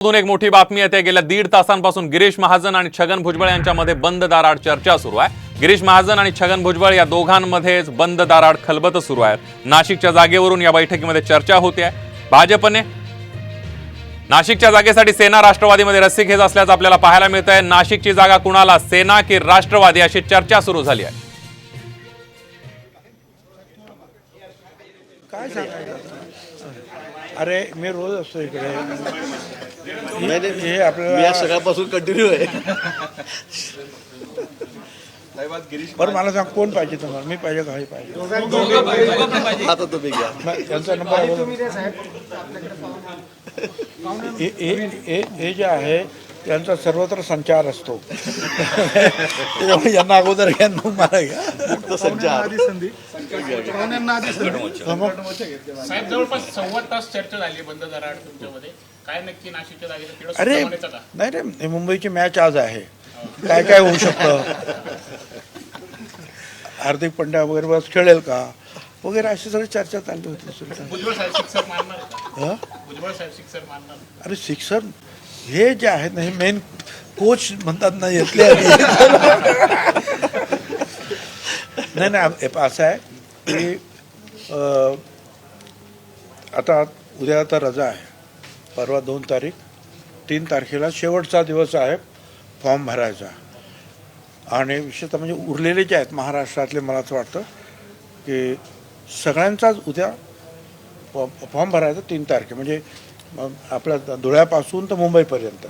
अजून एक मोठी बातमी येते। गेल्या 1.5 तासांपासून गिरीश महाजन आणि छगन भुजबळ यांच्यामध्ये बंद दाराआड चर्चा सुरू आहे। गिरीश महाजन आणि छगन भुजबळ या दोघांमध्येच बंद दाराआड खलबत सुरू आहे। नाशिकच्या जागेवरून या बैठकीमध्ये चर्चा होते आहे। भाजपने नाशिकच्या जागेसाठी सेना राष्ट्रवादीमध्ये रस्सीखेच असल्याचं आपल्याला पाहायला मिळतंय। नाशिकची जागा कुणाला, सेना की राष्ट्रवादी, अशी चर्चा सुरू झाली आहे। काय सांगायचं? अरे मी रोज असतो इकडे, हे आपल्याला सगळ्यापासून कंटिन्यू आहे। बरं मला सांग, कोण पाहिजे तुम्हाला? मी पाहिजे का? हे पाहिजे? आता तुम्ही घ्या, त्यांचा नंबर हे जे आहे त्यांचा सर्वत्र संचार असतो। त्याच्यामुळे यांना अगोदर घ्या, मला घ्या। मुक्त संचार साहेब, जवळपास 1.25 तास चर्चा झाली बंद दाराआड तुमच्यामध्ये। काय नक्की नाशिकच्या जागेला? अरे नाही रे, मुंबईची मॅच आज आहे, काय काय होऊ शकतं? हार्दिक पांड्या वगैरे बस खेळेल का वगैरे अशी सगळी चर्चा चालली होती। भुजबळ साहेब सिक्सर मारणार का? भुजबळ साहेब सिक्सर मारणार? अरे सिक्सर हे जे आहेत ना, हे मेन कोच म्हणतात ना येतले। नाही असं आहे की आता उद्या आता रजा आहे, परवा 2 तारीख, 3 तारखेला शेवटचा दिवस आहे फॉर्म भरायचा। आणि विशेषतः म्हणजे उरलेले जे आहेत महाराष्ट्रातले, मला असं वाटतं की सगळ्यांचाच उद्या फॉर्म भरायचा 3 तारखे, म्हणजे आपल्या धुळ्यापासून तर मुंबईपर्यंत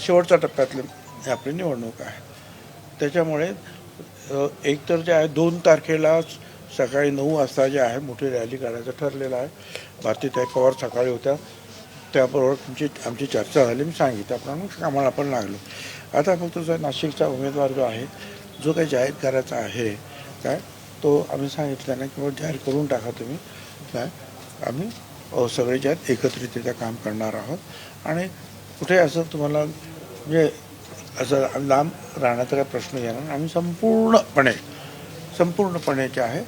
शेवटच्या टप्प्यातली आपली निवडणूक आहे। त्याच्यामुळे एकतर जे आहे 2 तारखेला सकाळी 9 वाजता जे आहे मोठी रॅली काढायचं ठरलेलं आहे। भारतीताई पवार सकाळी होत्या, त्याबरोबर आमची चर्चा झाली, मी सांगितलं आपण कामाला आपण लागलो। आता फक्त जो नाशिकचा उमेदवार जो आहे, जो काही जाहीर करायचा आहे काय, तो आम्ही सांगितलं नाही किंवा जाहीर करून टाका तुम्ही काय, आम्ही सगळे जे आहेत एकत्रितरित्या काम करणार आहोत। आणि कुठे असं तुम्हाला म्हणजे असं लांब राहण्याचा काही प्रश्न येणार नाही। आम्ही संपूर्णपणे जे आहे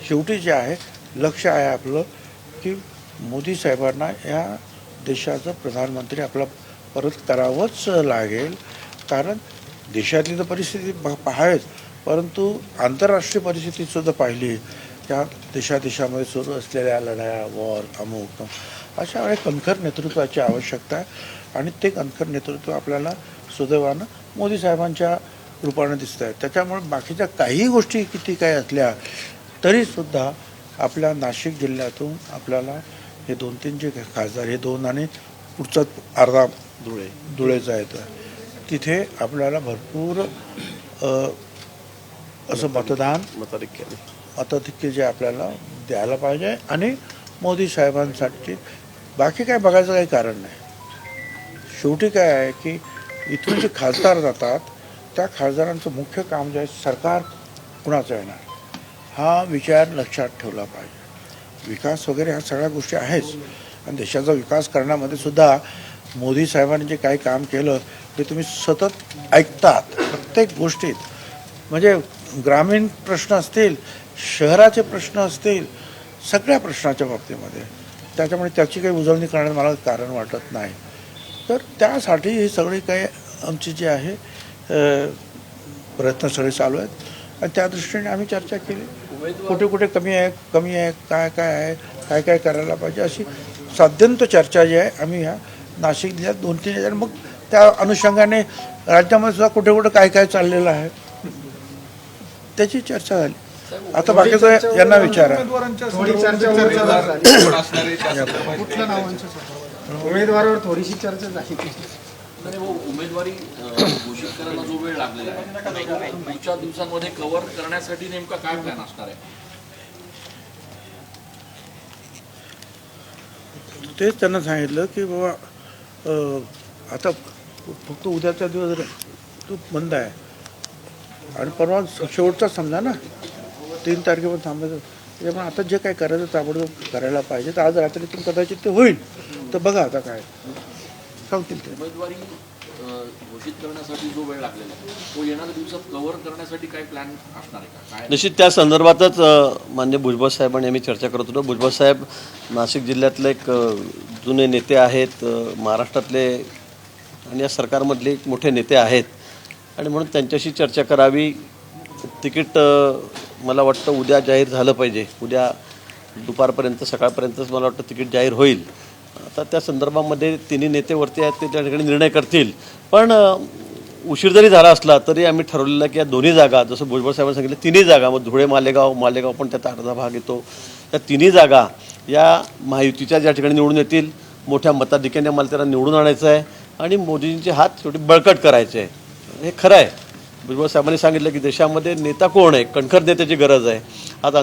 शेवटी जे आहे लक्ष आहे आपलं की मोदी साहेबांना या देशाचं प्रधानमंत्री आपला परत करावंच लागेल। कारण देशातली तर परिस्थिती आहेच, परंतु आंतरराष्ट्रीय परिस्थितीसुद्धा पाहिली, त्या देशामध्ये सुरू असलेल्या लढाया, वॉर, अमुक अशा वेळेस कणखर नेतृत्वाची आवश्यकता आहे। आणि ते कणखर नेतृत्व आपल्याला सुदैवानं मोदी साहेबांच्या रूपाने दिसत आहे। त्याच्यामुळे बाकीच्या काही गोष्टी किती काही असल्या तरीसुद्धा आपल्या नाशिक जिल्ह्यातून आपल्याला हे 2-3 जे खासदार, हे 2 आणि पुढचा अर्धा धुळेचा येतो आहे, तिथे आपल्याला भरपूर असं मताधिक्य जे आपल्याला द्यायला पाहिजे। आणि मोदी साहेबांसाठी बाकी काय बघायचं काही कारण नाही। शेवटी काय आहे की इथून जे खासदार जातात त्या खासदारांचं मुख्य काम जे आहे, सरकार कुणाचं येणार हा विचार लक्षात ठेवला पाहिजे। विकास वगैरे ह्या सगळ्या गोष्टी आहेच, आणि देशाचा विकास करण्यामध्ये सुद्धा मोदी साहेबांनी जे काही काम केलं ते तुम्ही सतत ऐकतात प्रत्येक गोष्टीत। म्हणजे ग्रामीण प्रश्न असतील, शहराचे प्रश्न असतील, सगळ्या प्रश्नाच्या बाबतीमध्ये, त्याच्यामुळे त्याची काही उजळणी करण्यात मला कारण वाटत नाही। तर त्यासाठी ही सगळी काही आमची जी आहे प्रयत्न सगळे चालू आहेत, आणि त्या दृष्टीने आम्ही चर्चा केली, कुठे कुठे कमी आहे, काय काय करायला पाहिजे, अशी साध्यंत चर्चा जी आहे आम्ही ह्या नाशिक जिल्ह्यात 2-3 मग त्या अनुषंगाने राज्यामध्ये सुद्धा कुठे कुठे काय चाललेलं आहे त्याची चर्चा झाली। आता बाकीचं यांना विचारा। उमेदवारावर थोडीशी चर्चा झाली। उमेदवारी घोषित करायला जो वेळ लागलेला आहे, पुढच्या दिवसांमध्ये कव्हर करण्यासाठी नेमका काय प्लॅन असणार आहे? तेच त्यांना सांगितलं की बाबा आता फक्त उद्याचा दिवस तो बंद आहे, आणि परवा शेवटचा समजा ना 3 तारखेपर्यंत थांबायचं। त्याच्यामुळे आता जे काय करायचं ताबडतोब करायला पाहिजे। तर आज रात्रीतून कदाचित ते होईल, तर बघा आता काय सांगतील ते। उमेदवारी घोषित करण्यासाठी जो वेळ लागलेला आहे, तो येणाऱ्या दिवसात कव्हर करण्यासाठी काय प्लॅन असणार आहे का? काय निश्चित त्या संदर्भातच माननीय भुजबळ साहेबांनी आम्ही चर्चा करत होतो। भुजबळ साहेब नाशिक जिल्ह्यातलं एक जुने नेते आहेत, महाराष्ट्रातले आणि या सरकारमधले मोठे नेते आहेत आणि म्हणून त्यांच्याशी चर्चा करावी. तिकीट मला वाटतं उद्या जाहीर झालं पाहिजे. उद्या दुपारपर्यंत सकाळपर्यंतच मला वाटतं तिकीट जाहीर होईल. आता त्या संदर्भामध्ये तिन्ही नेते वरती आहेत, ते त्या ठिकाणी निर्णय करतील. पण उशीर जरी झाला असला तरी आम्ही ठरवलेलं की या दोन्ही जागा, जसं भुजबळ साहेबांनी सांगितलं, तिन्ही जागा, मग धुळे मालेगाव पण त्यात अर्धा भाग येतो, त्या तिन्ही जागा या महायुतीच्या ज्या ठिकाणी निवडून येतील, मोठ्या मताधिक्याने मला त्यांना निवडून आणायचं आहे आणि मोदींचे हात शेवटी बळकट करायचे आहे. हे खरं आहे. भुजबळ साहेबांनी सांगितलं की देशामध्ये नेता कोण आहे, कणखर नेत्याची गरज आहे. आता